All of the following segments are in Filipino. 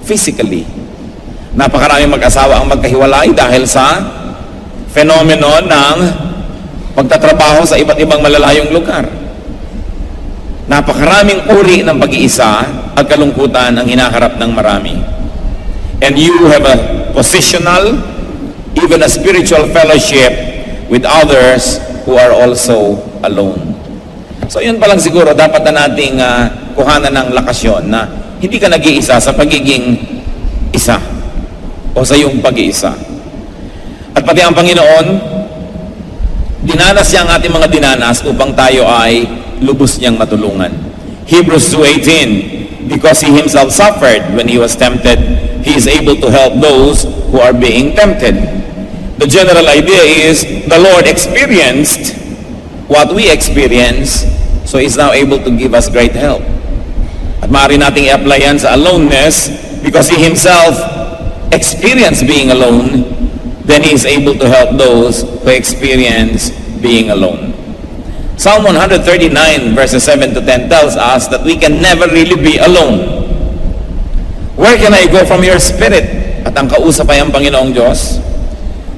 physically. Napakaraming mag-asawa ang magkahiwalay dahil sa phenomenon ng pagtatrabaho sa iba't ibang malalayong lugar. Napakaraming uri ng pag-iisa at kalungkutan ang hinaharap ng marami. And you have a positional, even a spiritual fellowship with others who are also alone. So yun pa lang siguro dapat na nating kuhanan ng lakas yun na hindi ka nag-iisa sa pagiging isa o sa iyong pag-iisa. At pati ang Panginoon, dinanas niya ang ating mga dinanas upang tayo ay lubos niyang matulungan. Hebrews 2:18, because He Himself suffered when He was tempted, He is able to help those who are being tempted. The general idea is the Lord experienced what we experience, so He's now able to give us great help. At maaari nating i-apply yan sa aloneness because He Himself experienced being alone, then He is able to help those who experience being alone. Psalm 139 verses 7 to 10 tells us that we can never really be alone. Where can I go from your spirit? At ang kausap ay ang Panginoong Diyos.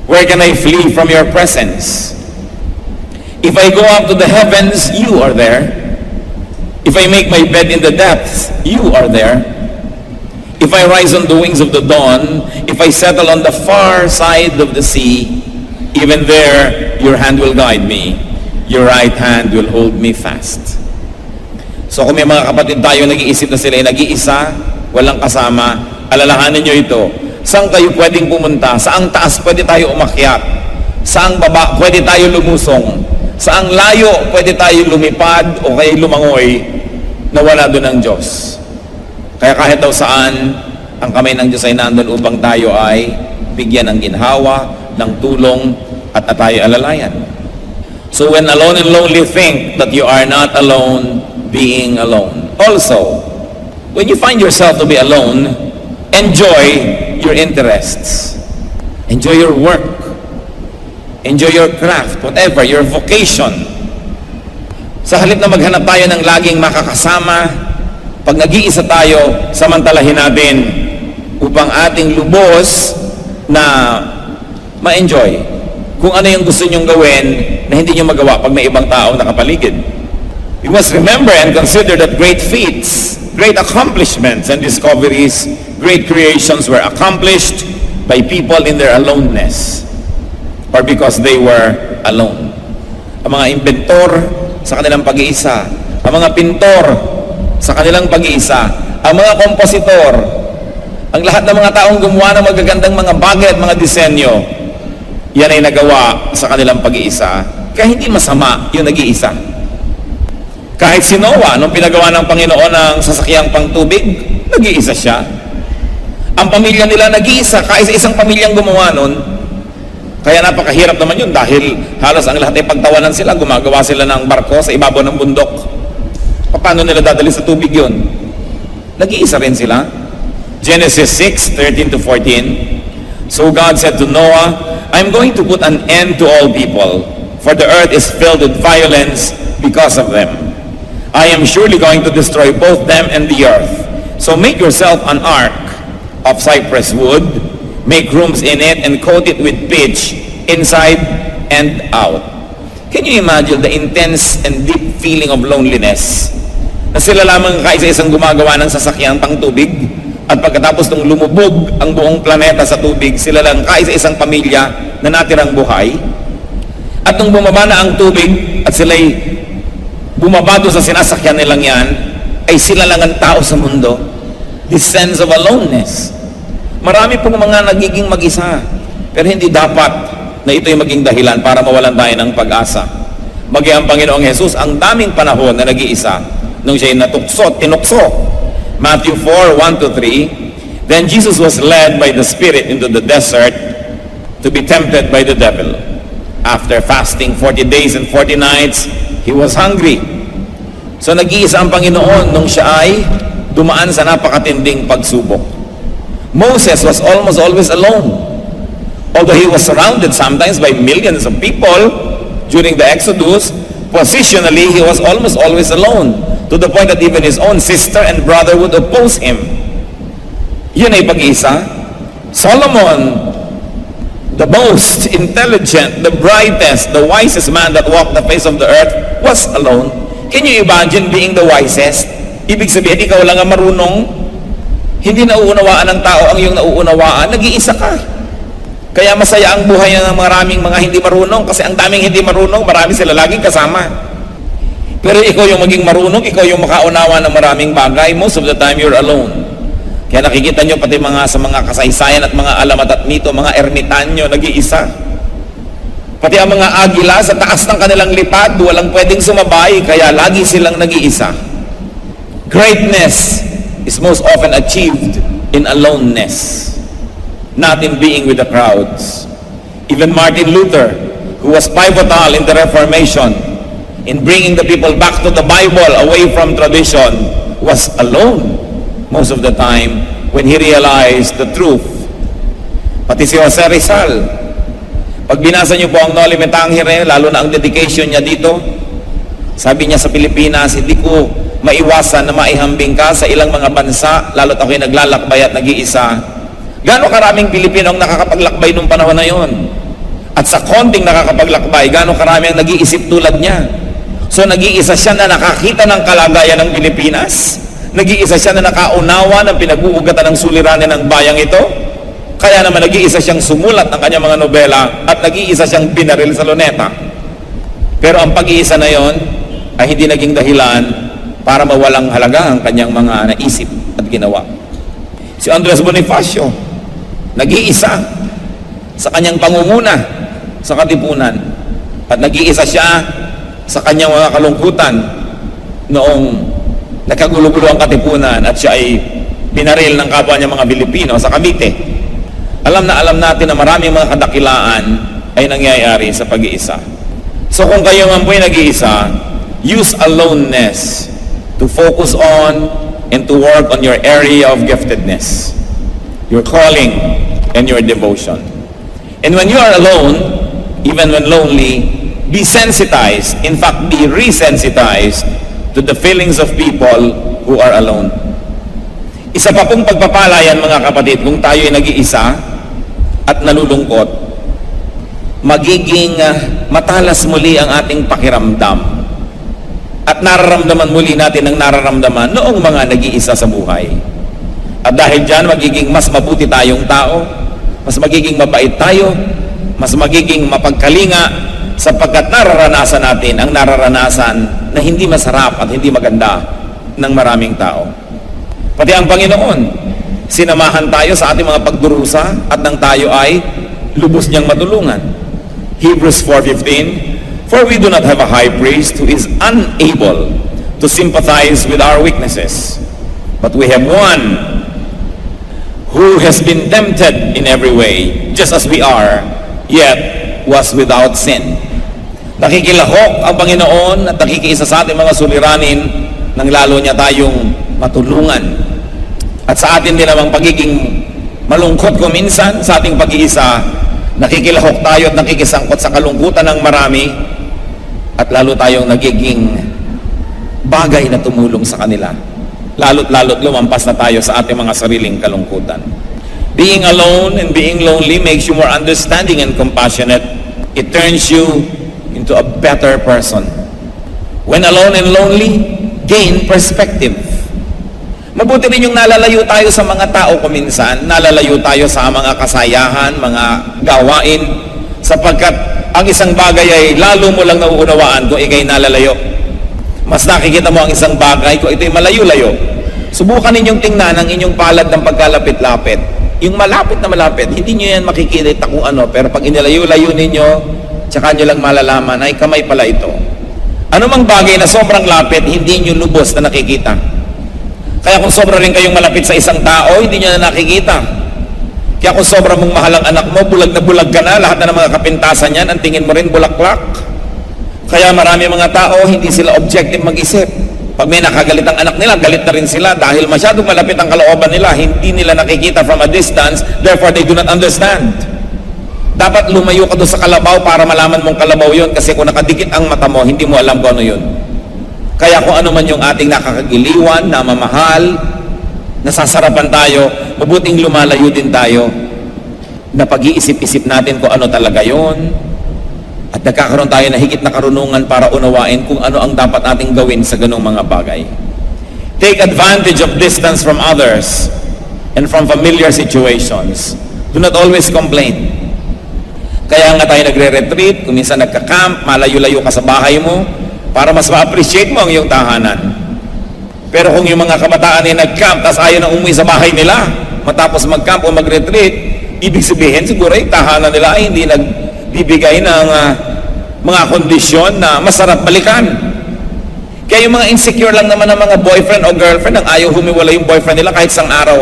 Where can I flee from your presence? If I go up to the heavens, you are there. If I make my bed in the depths, you are there. If I rise on the wings of the dawn, if I settle on the far side of the sea, even there your hand will guide me. Your right hand will hold me fast. So kung may mga kapatid tayo nag-iisip na sila ay nag-iisa, walang kasama, alalahanin nyo ito. Saan kayo pwedeng pumunta? Saang taas pwede tayo umakyat? Saang baba pwede tayo lumusong? Saang layo pwede tayo lumipad o kaya lumangoy na wala doon ang Diyos? Kaya kahit daw saan, ang kamay ng Diyos ay nandun upang tayo ay bigyan ng ginhawa, ng tulong, at tayo alalayan. So when alone and lonely, think that you are not alone being alone. Also, when you find yourself to be alone, enjoy your interests. Enjoy your work. Enjoy your craft, whatever, your vocation. Sa halip na maghanap tayo ng laging makakasama, pag nag-iisa tayo, samantalahin natin upang ating lubos na ma-enjoy kung ano yung gusto nyong gawin na hindi nyo magawa pag may ibang tao nakapaligid. You must remember and consider that great feats, great accomplishments and discoveries, great creations were accomplished by people in their aloneness or because they were alone. Ang mga inventor sa kanilang pag-iisa, ang mga pintor sa kanilang pag-iisa, ang mga kompositor, ang lahat ng mga taong gumawa ng magagandang mga bagay at mga disenyo, yan ay nagawa sa kanilang pag-iisa. Kaya hindi masama yung nag-iisa. Kahit si Noah, nung pinagawa ng Panginoon ng sasakyang pangtubig, nag-iisa siya. Ang pamilya nila nag-iisa, kaisa-isang pamilyang gumawa nun. Kaya napakahirap naman yun dahil halos ang lahat ay pagtawanan sila, gumagawa sila ng barko sa ibabaw ng bundok. Paano nila dadali sa tubig yun? Nag-iisa rin sila. Genesis 6:13 to 14. So God said to Noah, I'm going to put an end to all people, for the earth is filled with violence because of them. I am surely going to destroy both them and the earth. So make yourself an ark of cypress wood, make rooms in it, and coat it with pitch inside and out. Can you imagine the intense and deep feeling of loneliness? Na sila lamang kaisa-isang gumagawa ng sasakyang pangtubig, at pagkatapos nung lumubog ang buong planeta sa tubig, sila lang kaisa-isang pamilya na natirang buhay. At nung bumaba na ang tubig at sila'y bumaba doon sa sinasakyan nilang yan, ay sila lang ang tao sa mundo. This sense of aloneness. Marami pong mga nagiging mag-isa, pero hindi dapat na ito'y maging dahilan para mawalan tayo ng pag-asa. Maging ang Panginoong Jesus, ang daming panahon na nag-iisa, nung siya'y tinukso. Matthew 4:1-3. Then Jesus was led by the Spirit into the desert to be tempted by the devil. After fasting 40 days and 40 nights, he was hungry. So nag-iisa ang Panginoon nung siya ay dumaan sa napakatinding pagsubok. Moses was almost always alone. Although he was surrounded sometimes by millions of people during the Exodus, positionally he was almost always alone. To the point that even his own sister and brother would oppose him. Yun ay pag-iisa. Solomon, the most intelligent, the brightest, the wisest man that walked the face of the earth, was alone. Can you imagine being the wisest? Ibig sabihin, ikaw lang ang marunong. Hindi nauunawaan ng tao ang iyong nauunawaan. Nag-iisa ka. Kaya masaya ang buhay ng maraming mga hindi marunong kasi ang daming hindi marunong, marami sila laging kasama. Pero ikaw yung maging marunong, ikaw yung makaunawa ng maraming bagay, most of the time you're alone. Kaya nakikita nyo pati sa mga kasaysayan at mga alamat at mito, mga ermitanyo, nag-iisa. Pati ang mga agila sa taas ng kanilang lipad, walang pwedeng sumabay, kaya lagi silang nag-iisa. Greatness is most often achieved in aloneness, not in being with the crowds. Even Martin Luther, who was pivotal in the Reformation, in bringing the people back to the Bible away from tradition, was alone most of the time when he realized the truth. Pati si Jose Rizal, pag binasa niyo po ang Noli Me Tangere, lalo na ang dedication niya dito, sabi niya sa Pilipinas, hindi ko maiwasan na maihambing ka sa ilang mga bansa, lalo't ako'y naglalakbay at nag-iisa. Gaano karaming Pilipino ang nakakapaglakbay nung panahon na yon? At sa konting nakakapaglakbay, gaano karami ang nag-iisip tulad niya? So nag-iisa siya na nakakita ng kalagayan ng Pilipinas? Nag-iisa siya na nakaunawa ng pinag-uugatan ng suliranin ng bayang ito? Kaya naman nag-iisa siyang sumulat ng kanyang mga nobela at nag-iisa siyang binaril sa luneta. Pero ang pag-iisa na yon ay hindi naging dahilan para mawalang halaga ang kanyang mga naisip at ginawa. Si Andres Bonifacio, nag-iisa sa kanyang pangunguna sa katipunan at nag-iisa siya sa kanyang mga kalungkutan noong nagkagulo-gulo ang katipunan at siya ay binaril ng kapwa niya mga Pilipino sa Cavite. Alam natin na maraming mga kadakilaan ay nangyayari sa pag-iisa. So kung kayo man po'y nag-iisa, use aloneness to focus on and to work on your area of giftedness, your calling, and your devotion. And when you are alone, even when lonely, be sensitized, in fact, be resensitized to the feelings of people who are alone. Isa pa pong pagpapalayan, mga kapatid, kung tayo ay nag-iisa at nalulungkot, magiging matalas muli ang ating pakiramdam at nararamdaman muli natin ang nararamdaman noong mga nag-iisa sa buhay. At dahil dyan, magiging mas mabuti tayong tao, mas magiging mabait tayo, mas magiging mapagkalinga, sapagkat nararanasan natin ang nararanasan na hindi masarap at hindi maganda ng maraming tao. Pati ang Panginoon, sinamahan tayo sa ating mga pagdurusa at nang tayo ay lubos niyang matulungan. Hebrews 4:15, for we do not have a high priest who is unable to sympathize with our weaknesses, but we have one who has been tempted in every way, just as we are, yet was without sin. Nakikilahok ang Panginoon at nakikiisa sa ating mga suliranin nang lalo niya tayong matulungan. At sa atin din namang pagiging malungkot ko minsan sa ating pag-iisa, nakikilahok tayo at nakikisangkot sa kalungkutan ng marami at lalo tayong nagiging bagay na tumulong sa kanila. Lalo't lumampas na tayo sa ating mga sariling kalungkutan. Being alone and being lonely makes you more understanding and compassionate. It turns you into a better person. When alone and lonely, gain perspective. Mabuti rin yung nalalayo tayo sa mga tao kuminsan, nalalayo tayo sa mga kasayahan, mga gawain, sapagkat ang isang bagay ay lalo mo lang nauunawaan kung ikay nalalayo. Mas nakikita mo ang isang bagay kung ito'y malayo-layo. Subukan ninyong tingnan ang inyong palad ng pagkalapit-lapit. Yung malapit na malapit, hindi nyo yan makikita kung ano, pero pag inilayo-layo ninyo, tsaka nyo lang malalaman, ay kamay pala ito. Ano mang bagay na sobrang lapit, hindi nyo lubos na nakikita. Kaya kung sobra rin kayong malapit sa isang tao, hindi nyo na nakikita. Kaya kung sobra mong mahal ang anak mo, bulag na bulag ka na, lahat na ng mga kapintasan yan, ang tingin mo rin bulaklak. Kaya marami mga tao, hindi sila objective mag-isip. Pag may nakagalit ang anak nila, galit na rin sila dahil masyadong malapit ang kalooban nila, hindi nila nakikita from a distance, therefore they do not understand. Dapat lumayo ka doon sa kalabaw para malaman mong kalabaw yun, kasi kung nakadikit ang mata mo, hindi mo alam kung ano yun. Kaya kung ano man yung ating nakakagiliwan, namamahal, nasasarapan tayo, mabuting lumalayo din tayo na pag-iisip-isip natin kung ano talaga yon at nagkakaroon tayo na higit na karunungan para unawain kung ano ang dapat nating gawin sa ganung mga bagay. Take advantage of distance from others and from familiar situations. Do not always complain. Kaya nga tayo nagre-retreat, kung minsan nagka-camp, malayo-layo ka sa bahay mo, para mas ma-appreciate mo ang iyong tahanan. Pero kung yung mga kabataan ay nag-camp, tas ayaw na umuwi sa bahay nila, matapos mag-camp o mag-retreat, ibig sabihin siguro yung tahanan nila ay hindi nagbibigay ng mga kondisyon na masarap balikan. Kaya yung mga insecure lang naman ng mga boyfriend o girlfriend, ang ayaw humiwala yung boyfriend nila kahit isang araw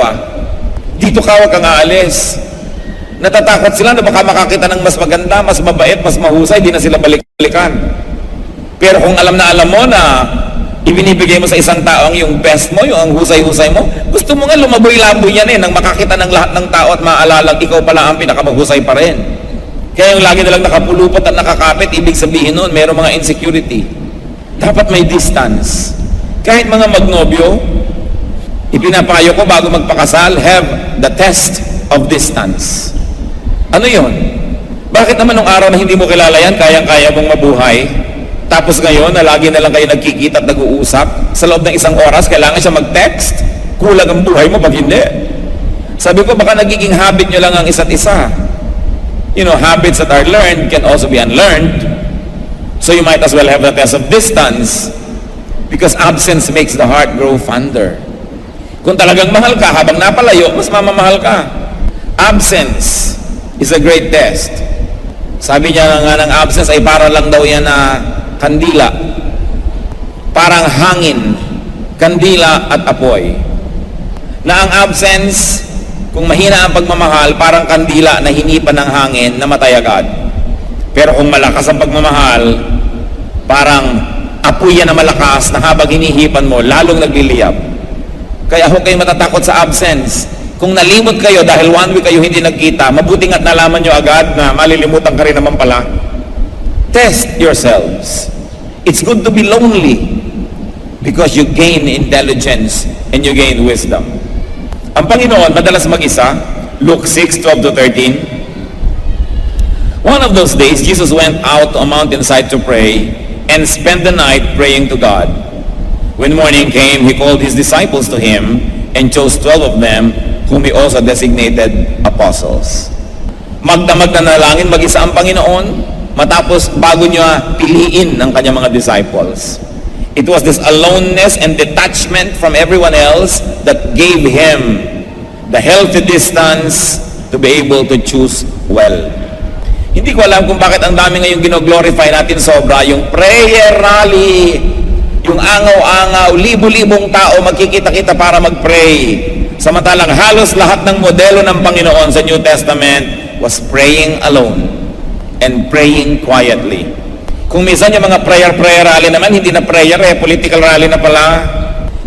dito ka, huwag kang aalis. Natatakot sila na baka makakita ng mas maganda, mas mabait, mas mahusay, di na sila balik-balikan. Pero kung alam mo na ibinibigay mo sa isang tao ang yung best mo, yung ang husay-husay mo, gusto mo nga lumaboy-laboy yan nang makakita ng lahat ng tao at maaalala ikaw pala ang pinakamahusay pa rin. Kaya yung lagi nalang nakapulupot at nakakapit, ibig sabihin nun, mayroong mga insecurity. Dapat may distance. Kahit mga magnobyo, ipinapayo ko bago magpakasal, have the test of distance. Ano yun? Bakit naman nung araw na hindi mo kilala yan, kayang-kaya mong mabuhay? Tapos ngayon, na lagi na lang kayo nagkikita at nag-uusap, sa loob ng isang oras, kailangan siya mag-text? Kulang ang buhay mo pag hindi. Sabi ko, baka nagiging habit nyo lang ang isa't isa. You know, habits that are learned can also be unlearned. So you might as well have the test of distance, because absence makes the heart grow fonder. Kung talagang mahal ka, habang napalayo, mas mamamahal ka. Absence is a great test. Sabi niya nga ng absence ay para lang daw yan na kandila. Parang hangin, kandila at apoy. Na ang absence, kung mahina ang pagmamahal, parang kandila na hinipan ng hangin, namatay agad. Pero kung malakas ang pagmamahal, parang apoy yan na malakas na habang hinihipan mo, lalong nagliliyab. Kaya huwag kayong matatakot sa absence. Kung nalimot kayo dahil 1 week kayo hindi nagkita, mabuting at nalaman nyo agad na malilimutan ka rin naman pala. Test yourselves. It's good to be lonely because you gain intelligence and you gain wisdom. Ang Panginoon madalas mag-isa. Luke 6:12-13. One of those days, Jesus went out to a mountainside to pray and spent the night praying to God. When morning came, he called his disciples to him and chose 12 of them, whom he also designated apostles. Magdamag na nalangin mag-isa ang Panginoon, matapos bago niya piliin ang kanyang mga disciples. It was this aloneness and detachment from everyone else that gave him the healthy distance to be able to choose well. Hindi ko alam kung bakit ang dami ngayong gino-glorify natin sobra, yung prayer rally, yung angaw-angaw, libo-libong tao magkikita-kita para mag-pray. Samantalang halos lahat ng modelo ng Panginoon sa New Testament was praying alone and praying quietly. Kung minsan yung mga prayer rally naman, hindi na prayer political rally na pala.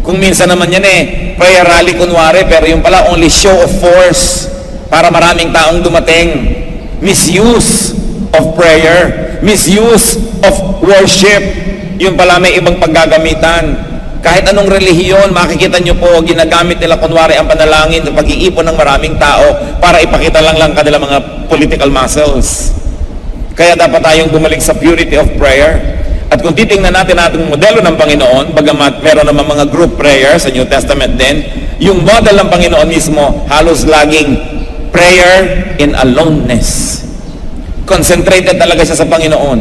Kung minsan naman yan prayer rally kunwari, pero yung pala only show of force para maraming taong dumating. Misuse of prayer, misuse of worship, yung pala may ibang paggagamitan. Kahit anong relihiyon, makikita nyo po, ginagamit nila kunwari ang panalangin sa pag-iipon ng maraming tao para ipakita lang kanilang mga political muscles. Kaya dapat tayong bumalik sa purity of prayer. At kung titingnan natin ating modelo ng Panginoon, bagamat meron naman mga group prayer sa New Testament din, yung model ng Panginoon mismo, halos laging prayer in aloneness. Concentrated talaga siya sa Panginoon.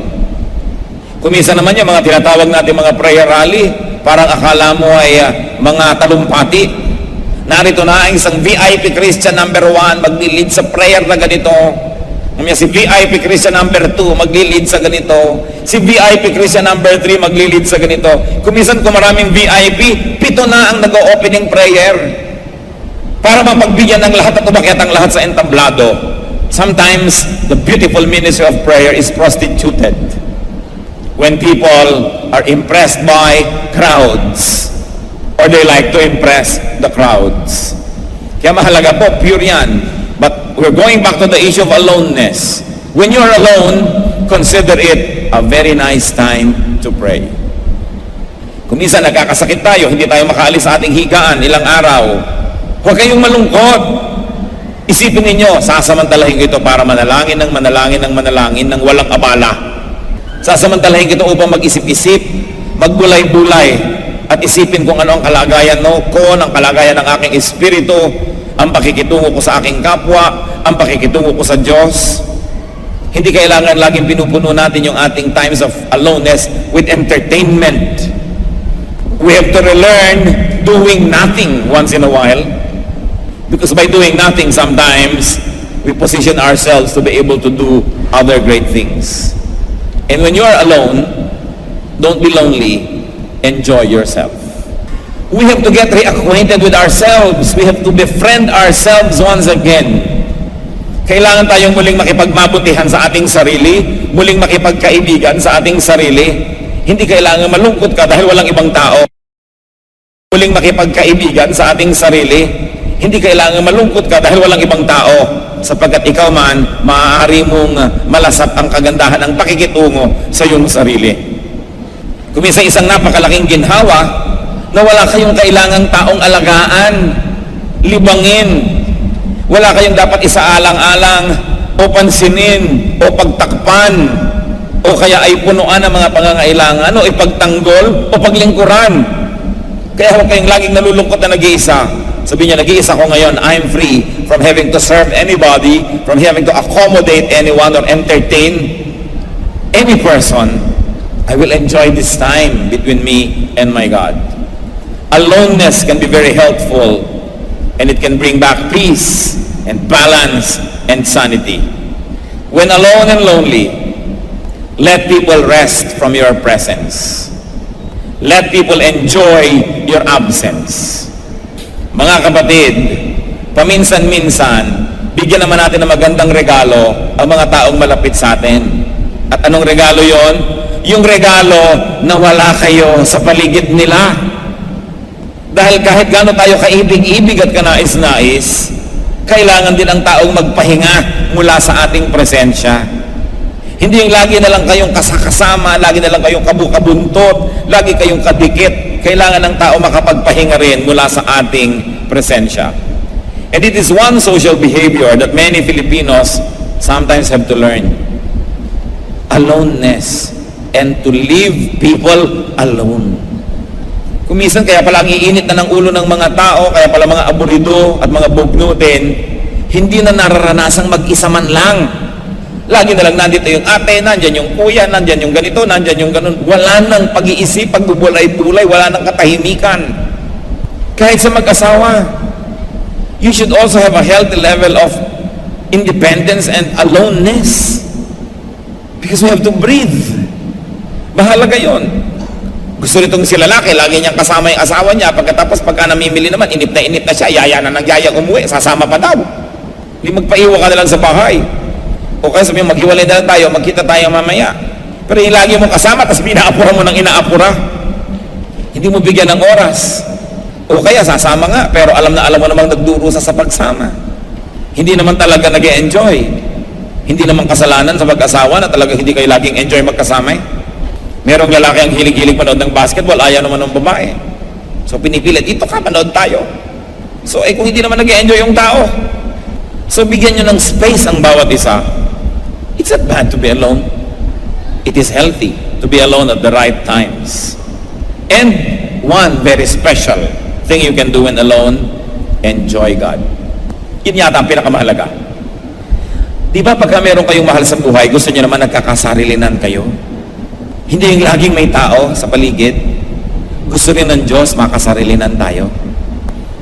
Kumisa naman yung mga tinatawag natin mga prayer rally, parang akala mo ay mga talumpati. Narito na ang isang VIP Christian number 1, maglilid sa prayer na ganito. Si VIP Christian number 2, maglilid sa ganito. Si VIP Christian number 3, maglilid sa ganito. Kumisan kung maraming VIP, 7 na ang nag-opening prayer. Para mapagbigyan ng lahat at umakyat ang lahat sa entablado. Sometimes, the beautiful ministry of prayer is prostituted. When people are impressed by crowds, or they like to impress the crowds. Kaya mahalaga po, pure yan. But we're going back to the issue of aloneness. When you are alone, consider it a very nice time to pray. Kung minsan nagkakasakit tayo, hindi tayo makaalis sa ating higaan ilang araw, Huwag kayong malungkot. Isipin ninyo, sasamantalahin ko ito para manalangin ng manalangin ng walang abala. Sasamantalahin ko ito upang mag-isip-isip, magbulay-bulay, at isipin kung ano ang kalagayan ko, ang kalagayan ng aking espiritu, ang pakikitungo ko sa aking kapwa, ang pakikitungo ko sa Diyos. Hindi kailangan laging pinupuno natin yung ating times of aloneness with entertainment. We have to relearn doing nothing once in a while. Because by doing nothing sometimes, we position ourselves to be able to do other great things. And when you are alone, don't be lonely. Enjoy yourself. We have to get reacquainted with ourselves. We have to befriend ourselves once again. Kailangan tayong muling makipagmabutihan sa ating sarili, muling makipagkaibigan sa ating sarili. Hindi kailangan malungkot ka dahil walang ibang tao. Muling makipagkaibigan sa ating sarili. Hindi kailangan malungkot ka dahil walang ibang tao, sapagkat ikaw man, maaari mong malasap ang kagandahan ng pakikitungo sa iyong sarili. Kung minsan isang napakalaking ginhawa, na wala kayong kailangang taong alagaan, libangin, wala kayong dapat isaalang-alang o pansinin o pagtakpan o kaya ay punuan ng mga pangangailangan o ipagtanggol o paglingkuran. Kaya huwag kayong laging nalulungkot na nag-iisa. Sabihin niya, nag-iisa ko ngayon, I'm free from having to serve anybody, from having to accommodate anyone or entertain any person. I will enjoy this time between me and my God. Aloneness can be very helpful, and it can bring back peace and balance and sanity. When alone and lonely, let people rest from your presence. Let people enjoy your absence. Mga kapatid, paminsan-minsan, bigyan naman natin ng magandang regalo ang mga taong malapit sa atin. At anong regalo yon? Yung regalo na wala kayo sa paligid nila. Dahil kahit gaano tayo kaibig-ibig at kanais-nais, kailangan din ang taong magpahinga mula sa ating presensya. Hindi yung lagi na lang kayong kasakasama, lagi na lang kayong kabukabuntot, lagi kayong kadikit. Kailangan ng tao makapagpahinga rin mula sa ating presensya. And it is one social behavior that many Filipinos sometimes have to learn. Aloneness and to leave people alone. Kumisan kaya pala ang iinit na ng ulo ng mga tao, kaya pala mga aburido at mga bugnutin, hindi na nararanasang mag-isa man lang. Lagi na lang nandito yung ate, nandyan yung kuya, nandyan yung ganito, nandyan yung ganun. Wala nang pag-iisip, pagbubulay-bulay, wala nang katahimikan. Kahit sa mag-asawa, you should also have a healthy level of independence and aloneness. Because we have to breathe. Mahalaga yon. Gusto nitong si lalaki, lagi niyang kasama yung asawa niya. Pagkatapos pagka namimili naman, inip na siya, yaya na ng yaya umuwi, sasama pa daw. Hindi magpaiwa ka na lang sa bahay. O kaya sabihin, maghiwalay na lang tayo, magkita tayo mamaya. Pero yung lagi mong kasama, tapos inaapura mo ng inaapura. Hindi mo bigyan ng oras. O kaya sasama nga, pero alam mo namang nagdurusa sa pagsama. Hindi naman talaga nag-e-enjoy. Hindi naman kasalanan sa mag-asawa na talaga hindi kayo laging enjoy magkasama. Merong lalaki ang hilig-hilig manood ng basketball, ayaw naman ng babae. So pinipilit, ito ka, manood tayo. So kung hindi naman nag-e-enjoy yung tao, so bigyan nyo ng space ang bawat isa. It's not bad to be alone. It is healthy to be alone at the right times. And one very special thing you can do when alone, enjoy God. Yun yata ang pinakamahalaga. Di ba pagka meron kayong mahal sa buhay, gusto nyo naman nagkakasarilinan kayo? Hindi yung laging may tao sa paligid. Gusto rin ng Diyos, makasarilinan tayo.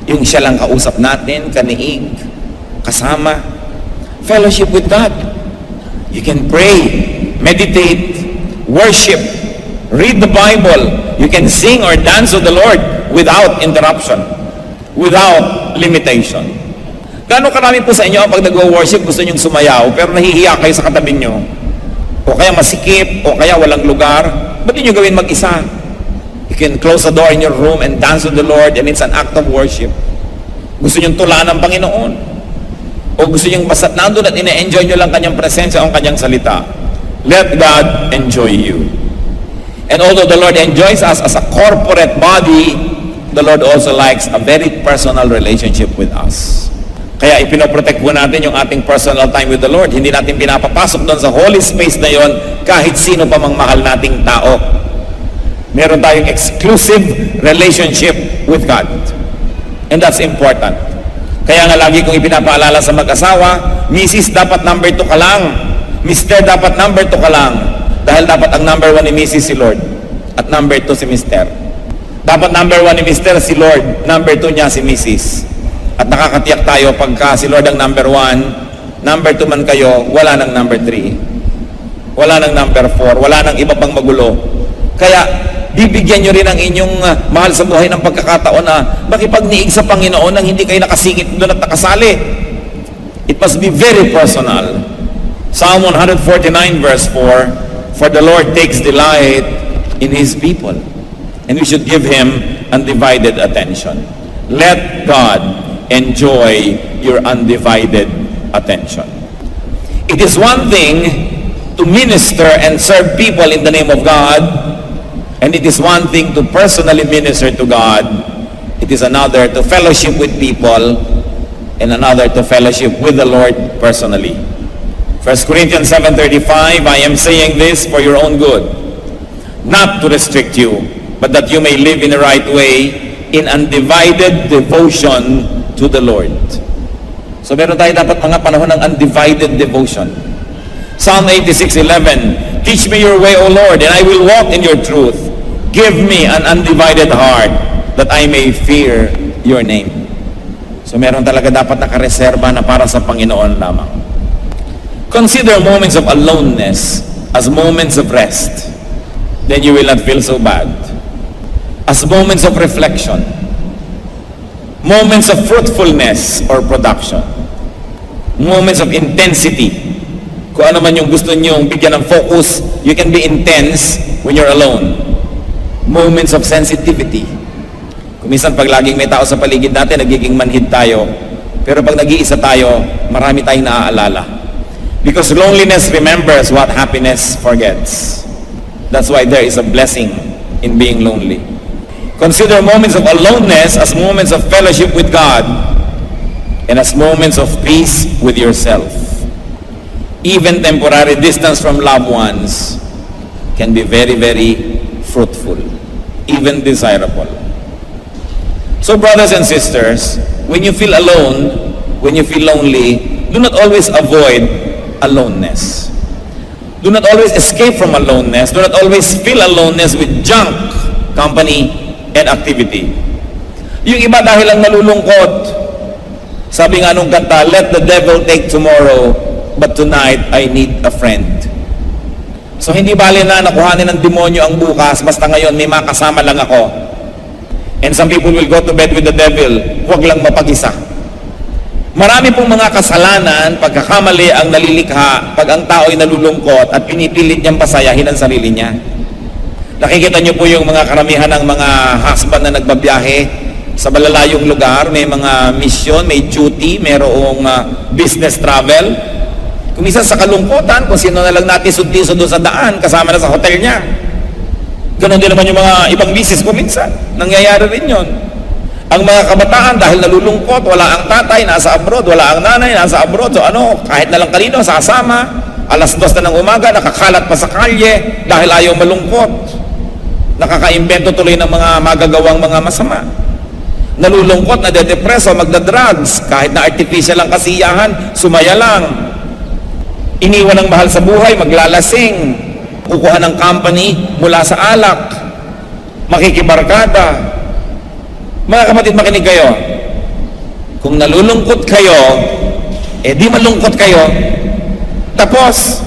Yung siya lang kausap natin, kaniig, kasama, fellowship with God. You can pray, meditate, worship, read the Bible. You can sing or dance with the Lord without interruption, without limitation. Gaano karami po sa inyo pag nag-worship, gusto nyong sumayaw, pero nahihiya kayo sa katabi nyo? O kaya masikip, o kaya walang lugar, ba't yun yung gawin mag-isa? You can close the door in your room and dance with the Lord, and it's an act of worship. Gusto nyong tulaan ng Panginoon? O gusto nyong basta't nandun at ine-enjoy nyo lang kanyang presensya o kanyang salita? Let God enjoy you. And although the Lord enjoys us as a corporate body, the Lord also likes a very personal relationship with us. Kaya ipinoprotect po natin yung ating personal time with the Lord. Hindi natin pinapapasok doon sa holy space na yon kahit sino pa mang mahal nating tao. Meron tayong exclusive relationship with God. And that's important. Kaya nga lagi kong ipinapaalala sa mag-asawa, Mrs. dapat number 2 ka lang. Mr. dapat number 2 ka lang. Dahil dapat ang number 1 ni Mrs. si Lord. At number 2 si Mr. Dapat number 1 ni Mr. si Lord. Number 2 niya si Mrs. At nakakatiyak tayo pagka si Lord ang number 1, number 2 man kayo, wala nang number 3. Wala nang number 4. Wala nang iba pang magulo. Kaya, bibigyan nyo rin ang inyong mahal sa buhay ng pagkakataon na makipagniig sa Panginoon nang hindi kayo nakasingit doon at nakasali. It must be very personal. Psalm 149 verse 4, for the Lord takes delight in His people, and we should give Him undivided attention. Let God enjoy your undivided attention. It is one thing to minister and serve people in the name of God, and it is one thing to personally minister to God. It is another to fellowship with people, and another to fellowship with the Lord personally. 1 Corinthians 7:35, I am saying this for your own good, not to restrict you, but that you may live in the right way, in undivided devotion to the Lord. So meron tayo dapat mga panahon ng undivided devotion. Psalm 86:11, teach me your way, O Lord, and I will walk in your truth. Give me an undivided heart, that I may fear your name. So meron talaga dapat nakareserba na para sa Panginoon lamang. Consider moments of aloneness as moments of rest. Then you will not feel so bad. As moments of reflection. Moments of fruitfulness or production. Moments of intensity. Kung ano man yung gusto nyong bigyan ng focus, you can be intense when you're alone. Moments of sensitivity. Kung minsan pag laging may tao sa paligid natin, nagiging manhid tayo. Pero pag nag-iisa tayo, marami tayong naaalala. Because loneliness remembers what happiness forgets. That's why there is a blessing in being lonely. Consider moments of aloneness as moments of fellowship with God and as moments of peace with yourself. Even temporary distance from loved ones can be very, very fruitful, even desirable. So brothers and sisters, when you feel alone, when you feel lonely, do not always avoid aloneness. Do not always escape from aloneness. Do not always feel aloneness with junk company and activity. Yung iba dahil lang nalulungkot, sabi nga nung kanta, let the devil take tomorrow, but tonight I need a friend. So hindi bali na nakuhanin ng demonyo ang bukas, basta ngayon may makasama lang ako. And some people will go to bed with the devil, huwag lang mapag-isa. Marami pong mga kasalanan, pagkakamali ang nalilikha pag ang tao ay nalulungkot at pinipilit niyang pasayahin ang sarili niya. Nakikita niyo po yung mga karamihan ng mga husband na nagbabiyahe sa malalayong lugar, may mga mission, may duty, mayroong business travel. Kung minsan sa kalungkutan, kung sino na lang natin suntiso doon sa daan, kasama na sa hotel niya. Ganon din naman yung mga ibang business ko minsan. Nangyayari rin yun. Ang mga kabataan, dahil nalulungkot, wala ang tatay, nasa abroad, wala ang nanay, nasa abroad, so kahit na lang kanino, sasama, alas 2 na ng umaga, nakakalat pa sa kalye, dahil ayaw malungkot. Nakakaimbento tuloy ng mga magagawang mga masama. Nalulungkot, nade-depress o magda-drugs, kahit na artificial ang kasiyahan, sumaya lang. Iniwan ng mahal sa buhay, maglalasing, kukuha ng company mula sa alak, makikibarkada. Mga kapatid, makinig kayo. Kung nalulungkot kayo, di malungkot kayo, tapos,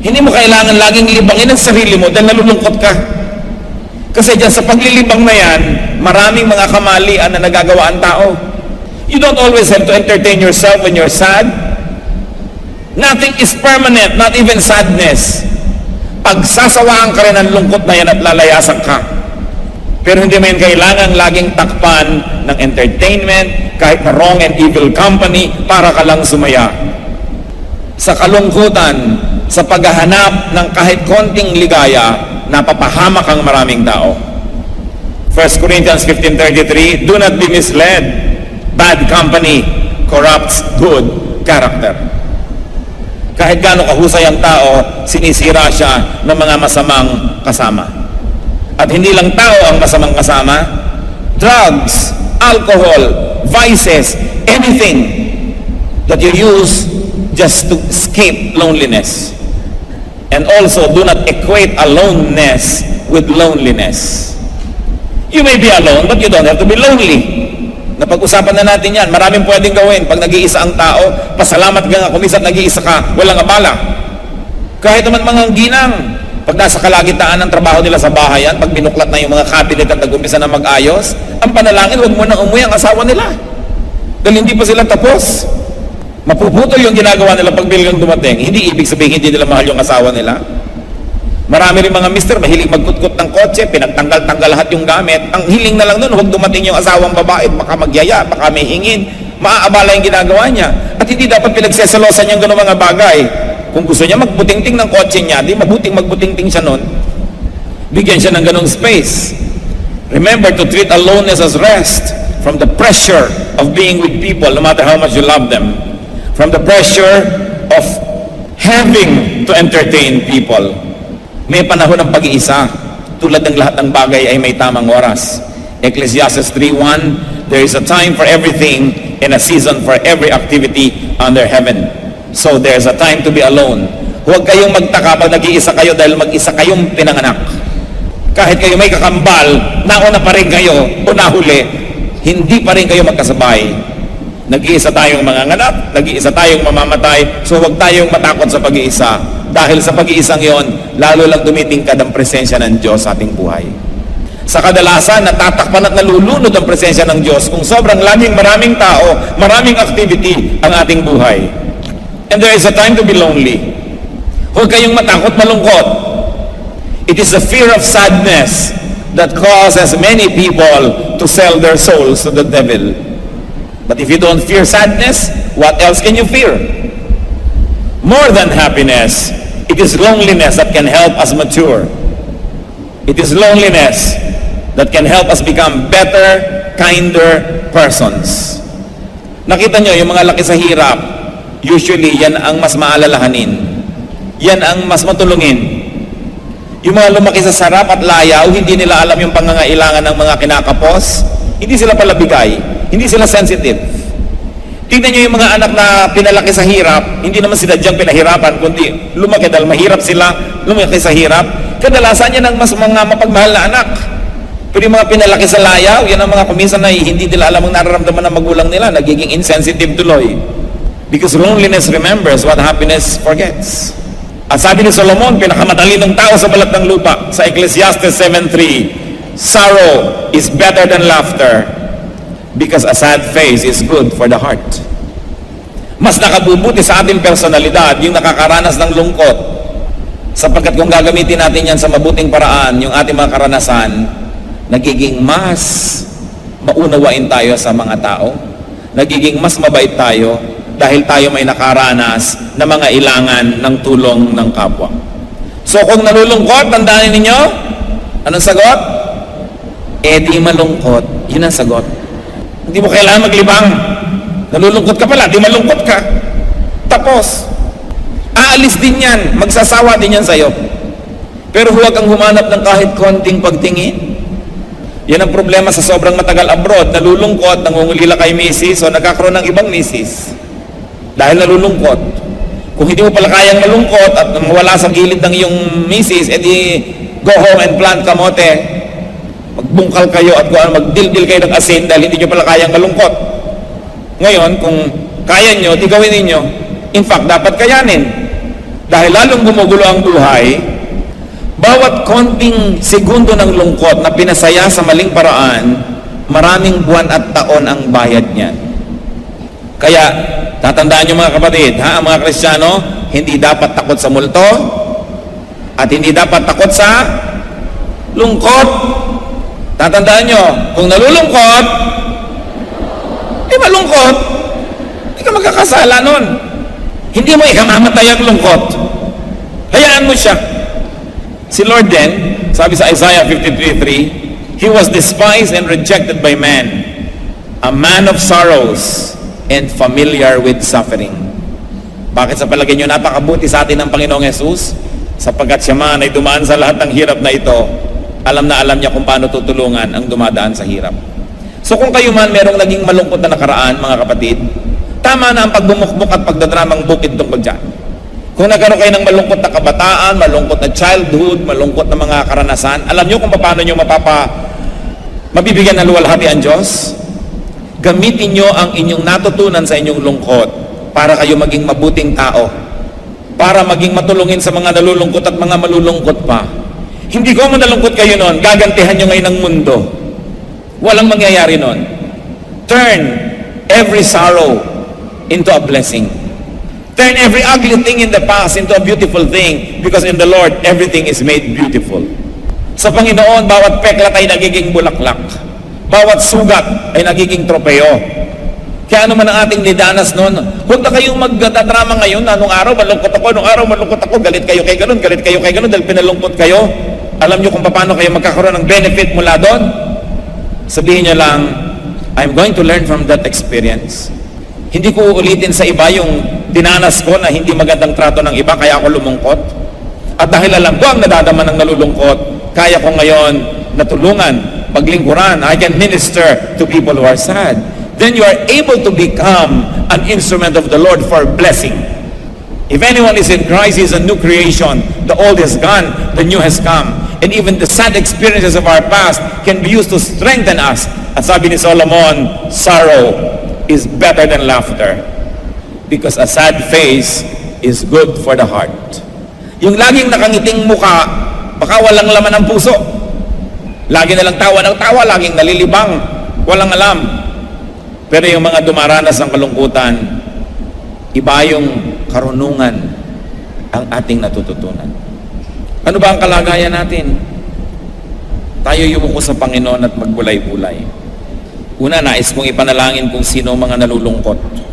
hindi mo kailangan laging libangin ang sarili mo dahil nalulungkot ka. Kasi dyan sa paglilibang na yan, maraming mga kamalian na nagagawa ang tao. You don't always have to entertain yourself when you're sad. Nothing is permanent, not even sadness. Pagsasawaan ka rin ang lungkot na yan at lalayasan ka. Pero hindi mo yan kailangan laging takpan ng entertainment, kahit na wrong and evil company, para ka lang sumaya. Sa kalungkutan, sa paghahanap ng kahit konting ligaya, napapahamak ang maraming tao. 1 Corinthians 15:33, do not be misled. Bad company corrupts good character. Kahit gaano kahusay ang tao, sinisira siya ng mga masamang kasama. At hindi lang tao ang masamang kasama, drugs, alcohol, vices, anything that you use just to escape loneliness. And also, do not equate aloneness with loneliness. You may be alone, but you don't have to be lonely. Napag-usapan na natin yan. Maraming pwedeng gawin. Pag nag-iisa ang tao, pasalamat ka nga kung minsan nag-iisa ka, walang abala. Kahit naman mga ginang, pag nasa kalagitnaan ng trabaho nila sa bahayan, pag binuklat na yung mga cabinet at nag-umpisa na mag-ayos, ang panalangin, huwag mo nang umuwi ang asawa nila. Dahil hindi pa sila tapos. Mapuputol yung ginagawa nila pag bilang dumating. Hindi ibig sabihin hindi nila mahal yung asawa nila. Marami rin mga mister, mahilig magkutkot ng kotse, pinagtanggal-tanggal lahat yung gamit. Ang hiling na lang nun, huwag dumating yung asawang babae, baka magyaya, baka may hingin, maaabala yung ginagawa niya. At hindi dapat pinagseselosan yung gano'ng mga bagay. Kung gusto niya magbutingting ng kotse niya, di mabuting magbutingting siya nun. Bigyan siya ng ganong space. Remember to treat aloneness as rest from the pressure of being with people, no matter how much you love them. From the pressure of having to entertain people. May panahon ng pag-iisa. Tulad ng lahat ng bagay ay may tamang oras. Ecclesiastes 3:1, there is a time for everything and a season for every activity under heaven. So there's a time to be alone. Huwag kayong magtaka pag nag-iisa kayo dahil mag-isa kayong pinanganak. Kahit kayo may kakambal, nauna pa rin kayo o nahuli, hindi pa rin kayo magkasabay. Nag-iisa tayong manganganak, nag-iisa tayong mamamatay, so huwag tayong matakot sa pag-iisa. Dahil sa pag-iisang yon, lalo lang dumitingkad ang presensya ng Diyos sa ating buhay. Sa kadalasan, natatakpan at nalulunod ang presensya ng Diyos kung sobrang laging maraming tao, maraming activity ang ating buhay. And there is a time to be lonely. Huwag kayong matakot, malungkot. It is the fear of sadness that causes many people to sell their souls to the devil. But if you don't fear sadness, what else can you fear? More than happiness, it is loneliness that can help us mature. It is loneliness that can help us become better, kinder persons. Nakita nyo, yung mga laki sa hirap, usually yan ang mas maalalahanin. Yan ang mas matulungin. Yung mga lumaki sa sarap at layaw, hindi nila alam yung pangangailangan ng mga kinakapos, hindi sila palabigay, hindi sila sensitive. Tingnan nyo yung mga anak na pinalaki sa hirap, hindi naman sila diyang pinahirapan, kundi lumaki dahil mahirap sila, lumaki sa hirap. Kadalasan yan ang mas mga mapagmahal na anak. Pero yung mga pinalaki sa layaw, yan ang mga kuminsan na hindi nila alam ang nararamdaman ng magulang nila, nagiging insensitive tuloy. Because loneliness remembers what happiness forgets. At sabi ni Solomon, pinakamatalinong tao sa balat ng lupa, sa Ecclesiastes 7:3, sorrow is better than laughter, because a sad face is good for the heart. Mas nakabubuti sa ating personalidad yung nakakaranas ng lungkot, sapagkat kung gagamitin natin yan sa mabuting paraan, yung ating mga karanasan, nagiging mas maunawain tayo sa mga tao, nagiging mas mabait tayo, dahil tayo may nakaranas na mga ilangan ng tulong ng kapwa. So kung nalulungkot, tandaan ninyo, anong sagot? Di malungkot. Yun ang sagot. Hindi mo kailangan maglibang. Nalulungkot ka pala, di malungkot ka. Tapos, aalis din yan, magsasawa din yan sa'yo. Pero huwag kang humanap ng kahit konting pagtingin. Yan ang problema sa sobrang matagal abroad. Nalulungkot, nangungulila kay misis o nagkakaroon ng ibang misis. Dahil nalulungkot. Kung hindi mo pala kayang malungkot at mawala sa gilid ng iyong misis, edi go home and plant kamote. Magbungkal kayo at magdildil kayo ng asin dahil hindi nyo pala kayang malungkot. Ngayon, kung kaya nyo, di gawin ninyo. In fact, dapat kayanin. Dahil lalong gumugulo ang buhay, bawat konting segundo ng lungkot na pinasaya sa maling paraan, maraming buwan at taon ang bayad niyan. Kaya, tatandaan nyo mga kapatid, ang mga Kristiyano, hindi dapat takot sa multo, at hindi dapat takot sa lungkot. Tatandaan nyo, kung nalulungkot, di malungkot, hindi ka magkakasala nun. Hindi mo ikamamatay ang lungkot. Hayaan mo siya. Si Lord din, sabi sa Isaiah 53:3, He was despised and rejected by men, a man of sorrows and familiar with suffering. Bakit sa palagay nyo napakabuti sa atin ng Panginoong Yesus? Sapagkat siya man ay dumaan sa lahat ng hirap na ito, alam na alam niya kung paano tutulungan ang dumadaan sa hirap. So kung kayo man merong naging malungkot na nakaraan, mga kapatid, tama na ang pagbumukbuk at pagdadramang bukid tungkol dyan. Kung nagkaroon kayo ng malungkot na kabataan, malungkot na childhood, malungkot na mga karanasan, alam nyo kung paano nyo mabibigyan ng luwalhati ang Diyos? Gamitin nyo ang inyong natutunan sa inyong lungkot para kayo maging mabuting tao, para maging matulungin sa mga nalulungkot at mga malulungkot pa. Hindi ko manalungkot kayo noon, gagantihan nyo ngayon ng mundo. Walang mangyayari noon. Turn every sorrow into a blessing. Turn every ugly thing in the past into a beautiful thing, because in the Lord, everything is made beautiful. Sa Panginoon, bawat peklat ay nagiging bulaklak. Bawat sugat ay nagiging tropeo. Kaya ano man ang ating nidanas noon, huwag na kayong magdadrama ngayon na nung araw malungkot ako, galit kayo kay ganun, dahil pinalungkot kayo. Alam nyo kung paano kayo magkakaroon ng benefit mula doon? Sabihin nyo lang, I'm going to learn from that experience. Hindi ko uulitin sa iba yung dinanas ko na hindi magandang trato ng iba, kaya ako lumungkot. At dahil alam ko ang nadadama ng nalulungkot, kaya ko ngayon natulungan, paglingkuran. I can minister to people who are sad. Then you are able to become an instrument of the Lord for blessing. If anyone is in Christ, he is a new creation. The old is gone, the new has come. And even the sad experiences of our past can be used to strengthen us. At sabi ni Solomon, sorrow is better than laughter, because a sad face is good for the heart. Yung laging nakangiting muka, baka walang laman ng puso. Lagi na lang tawa ng tawa, laging nalilibang, walang alam. Pero yung mga dumaranas ng kalungkutan, iba yung karunungan ang ating natututunan. Ano ba ang kalagayan natin? Tayo yumuko sa Panginoon at magbulay-bulay. Una, nais kong ipanalangin kung sino ang mga nalulungkot.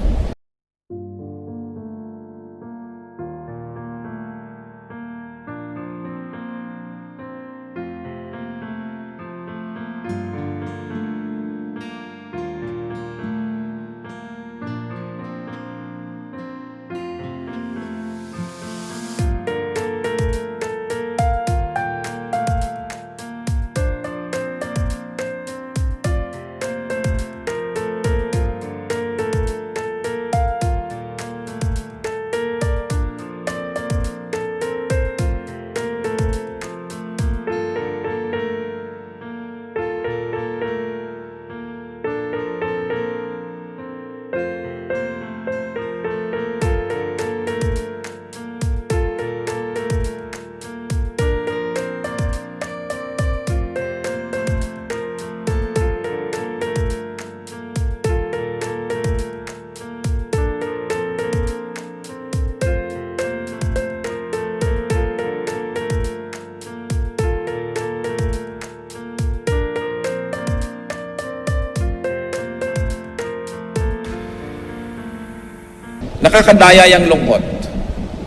Nakakadaya yung lungkot,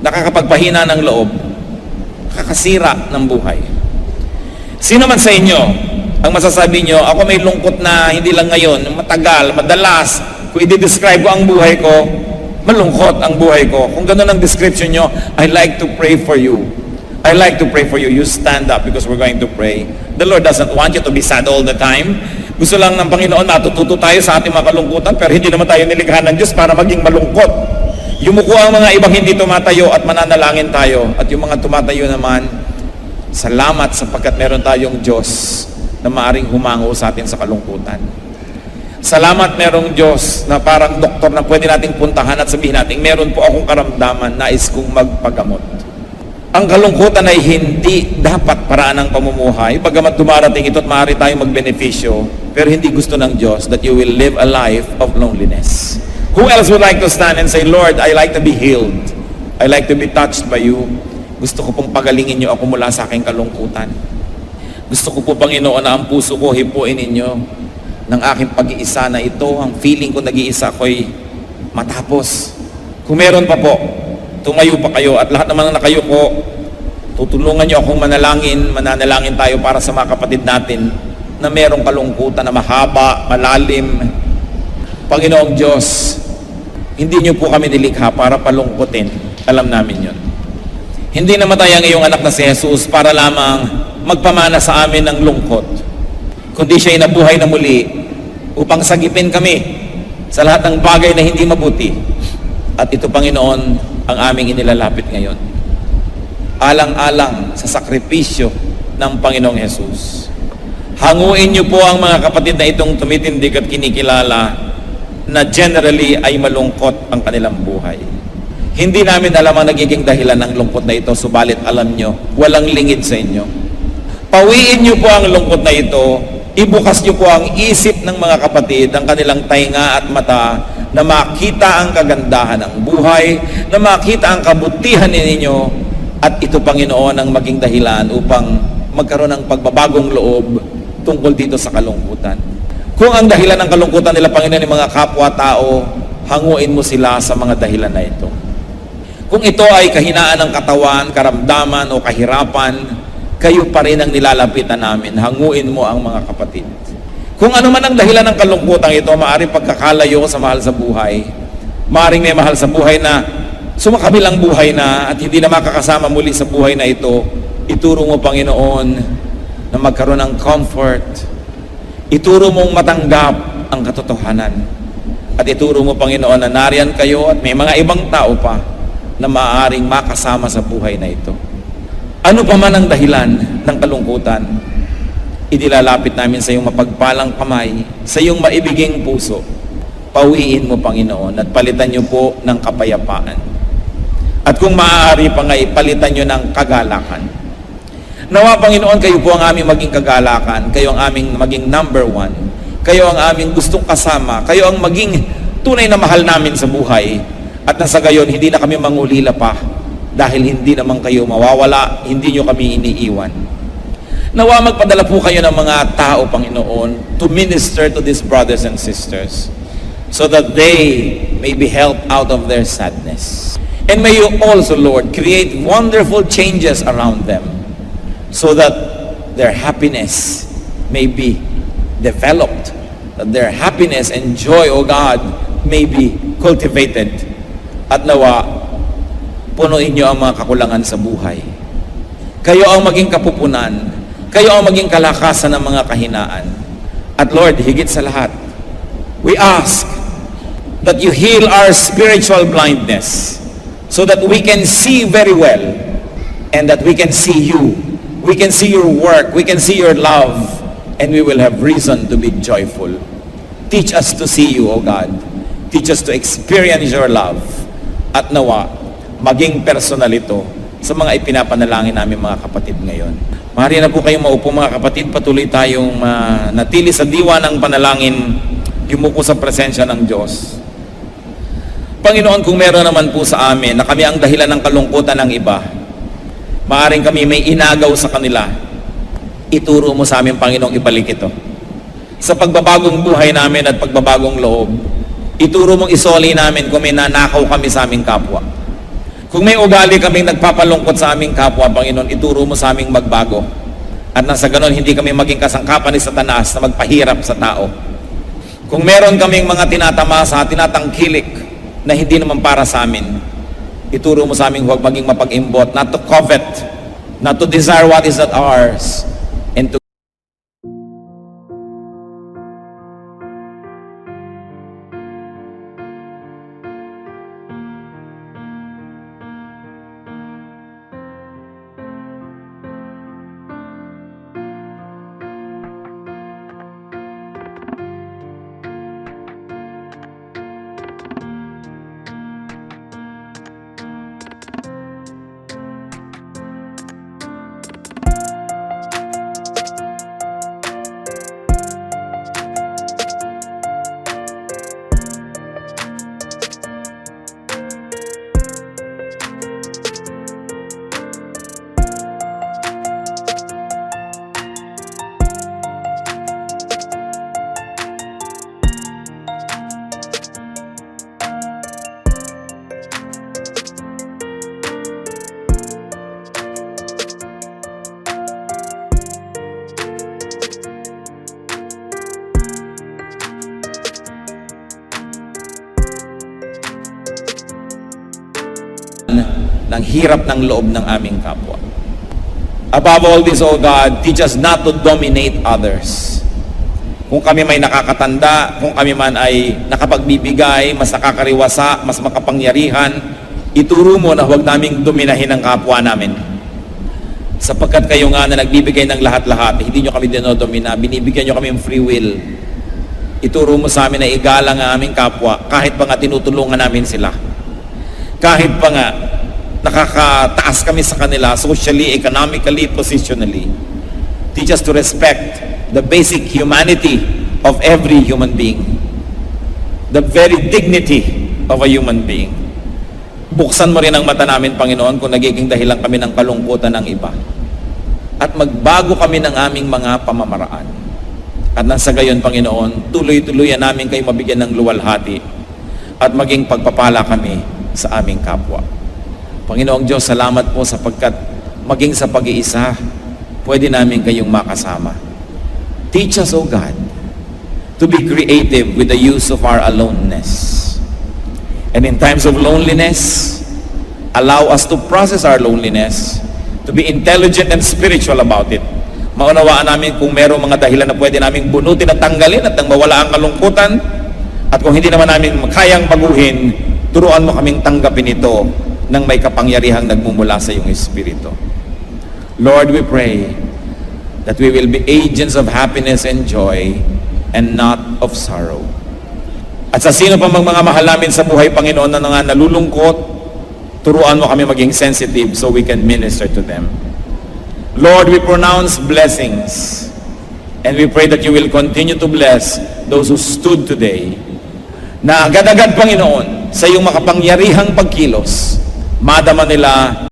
nakakapagpahina ng loob, nakakasira ng buhay. Sino man sa inyo ang masasabi nyo, ako may lungkot na hindi lang ngayon, matagal, madalas, kung i-describe ko ang buhay ko, malungkot ang buhay ko. Kung gano'n ang description nyo, I like to pray for you. I like to pray for you. You stand up because we're going to pray. The Lord doesn't want you to be sad all the time. Gusto lang ng Panginoon, matututo tayo sa ating mga kalungkutan, pero hindi naman tayo nilikha ng Diyos para maging malungkot. Yumuko ang mga ibang hindi tumatayo at mananalangin tayo. At yung mga tumatayo naman, salamat sapagkat meron tayong Diyos na maaring humango sa atin sa kalungkutan. Salamat merong Diyos na parang doktor na pwede nating puntahan at sabihin natin, meron po akong karamdaman, nais kong magpagamot. Ang kalungkutan ay hindi dapat paraan ng pamumuhay, bagamat dumarating ito at maaari tayong magbenepisyo, pero hindi gusto ng Diyos that you will live a life of loneliness. Who else would like to stand and say, Lord, I like to be healed. I like to be touched by you. Gusto ko pong pagalingin niyo ako mula sa aking kalungkutan. Gusto ko po, Panginoon, na ang puso ko hipuin ninyo ng aking pag-iisa na ito. Ang feeling ko nag-iisa ko'y matapos. Kung meron pa po, tumayo pa kayo at lahat naman na nakayo ko, tutulungan niyo akong manalangin tayo para sa mga kapatid natin na merong kalungkutan na mahaba, malalim. Panginoong Diyos, hindi niyo po kami nilikha para palungkutin. Alam namin yun. Hindi namatay ang iyong anak na si Jesus para lamang magpamana sa amin ng lungkot, kundi siya'y nabuhay na muli upang sagipin kami sa lahat ng bagay na hindi mabuti. At ito, Panginoon, ang aming inilalapit ngayon. Alang-alang sa sakripisyo ng Panginoong Jesus. Hanguin niyo po ang mga kapatid na itong tumitindig at kinikilala na generally ay malungkot ang kanilang buhay. Hindi namin alam ang nagiging dahilan ng lungkot na ito, subalit alam nyo, walang lingid sa inyo. Pawiin niyo po ang lungkot na ito, ibukas niyo po ang isip ng mga kapatid, ang kanilang tainga at mata, na makita ang kagandahan ng buhay, na makita ang kabutihan ninyo, at ito, Panginoon, ang maging dahilan upang magkaroon ng pagbabagong loob tungkol dito sa kalungkutan. Kung ang dahilan ng kalungkutan nila, Panginoon, ng mga kapwa-tao, hanguin mo sila sa mga dahilan na ito. Kung ito ay kahinaan ng katawan, karamdaman o kahirapan, kayo pa rin ang nilalapitan namin. Hanguin mo ang mga kapatid. Kung ano man ang dahilan ng kalungkutan ito, maaaring pagkakalayo sa mahal sa buhay, maaaring may mahal sa buhay na sumakabilang buhay na at hindi na makakasama muli sa buhay na ito, ituro mo, Panginoon, na magkaroon ng comfort. Ituro mong matanggap ang katotohanan. At ituro mo, Panginoon, na nariyan kayo at may mga ibang tao pa na maaaring makasama sa buhay na ito. Ano pa man ang dahilan ng kalungkutan, inilalapit namin sa iyong mapagpalang kamay, sa iyong maibiging puso. Pawiin mo, Panginoon, at palitan niyo po ng kapayapaan. At kung maaari pa nga, palitan niyo ng kagalakan. Nawa, Panginoon, kayo po ang aming maging kagalakan, kayo ang aming maging number one, kayo ang aming gustong kasama, kayo ang maging tunay na mahal namin sa buhay, at nasa gayon, hindi na kami mangulila pa, dahil hindi naman kayo mawawala, hindi nyo kami iniiwan. Nawa, magpadala po kayo ng mga tao, Panginoon, to minister to these brothers and sisters, so that they may be helped out of their sadness. And may you also, Lord, create wonderful changes around them, so that their happiness may be developed, that their happiness and joy, O God, may be cultivated. At nawa, punuin niyo ang mga kakulangan sa buhay. Kayo ang maging kapupunan, kayo ang maging kalakasan ng mga kahinaan. At Lord, higit sa lahat, we ask that you heal our spiritual blindness, so that we can see very well, and that we can see you. We can see your work, we can see your love, and we will have reason to be joyful. Teach us to see you, O God. Teach us to experience your love. At nawa, maging personal ito sa mga ipinapanalangin namin mga kapatid ngayon. Maaari na po kayong maupo mga kapatid, patuloy tayong natili sa diwa ng panalangin, yumuko sa presensya ng Diyos. Panginoon, kung meron naman po sa amin na kami ang dahilan ng kalungkutan ng iba, maaring kami may inagaw sa kanila, ituro mo sa amin, Panginoong, ibalik ito. Sa pagbabagong buhay namin at pagbabagong loob, ituro mong isoli namin kung may nanakaw kami sa aming kapwa. Kung may ugali kaming nagpapalungkot sa aming kapwa, Panginoon, ituro mo sa aming magbago. At nasa ganon, hindi kami maging kasangkapan ni Satanas na magpahirap sa tao. Kung meron kaming mga tinatamasa, tinatangkilik na hindi naman para sa amin, ituro mo sa amin huwag maging mapag-imbot, not to covet, not to desire what is not ours, and to ng hirap ng loob ng aming kapwa. Above all this, O God, teach us not to dominate others. Kung kami may nakakatanda, kung kami man ay nakapagbibigay, mas nakakariwasa, mas makapangyarihan, ituro mo na huwag naming dominahin ang kapwa namin. Sapagkat kayo nga na nagbibigay ng lahat-lahat, hindi nyo kami dinodomina, binibigyan nyo kami ng free will. Ituro mo sa amin na igalang ang aming kapwa, kahit pa nga tinutulungan namin sila. Kahit pa nga nakakataas kami sa kanila socially, economically, positionally. Teach us to respect the basic humanity of every human being. The very dignity of a human being. Buksan mo rin ang mata namin, Panginoon, kung nagiging dahilan kami ng kalungkutan ng iba. At magbago kami ng aming mga pamamaraan. At nang sa gayon, Panginoon, tuloy-tuloyan namin kayo mabigyan ng luwalhati at maging pagpapala kami sa aming kapwa. Panginoong Diyos, salamat po sapagkat maging sa pag-iisa, pwede namin kayong makasama. Teach us, O God, to be creative with the use of our aloneness. And in times of loneliness, allow us to process our loneliness, to be intelligent and spiritual about it. Maunawaan namin kung merong mga dahilan na pwede namin bunutin at tanggalin at nang mawala ang kalungkutan. At kung hindi naman namin kayang baguhin, turuan mo kaming tanggapin ito ng may kapangyarihang nagmumula sa iyong Espiritu. Lord, we pray that we will be agents of happiness and joy and not of sorrow. At sa sino pa mga mahal namin sa buhay, Panginoon, na nga nalulungkot, turuan mo kami maging sensitive so we can minister to them. Lord, we pronounce blessings and we pray that you will continue to bless those who stood today na agad-agad, Panginoon, sa iyong makapangyarihang pagkilos, madama nila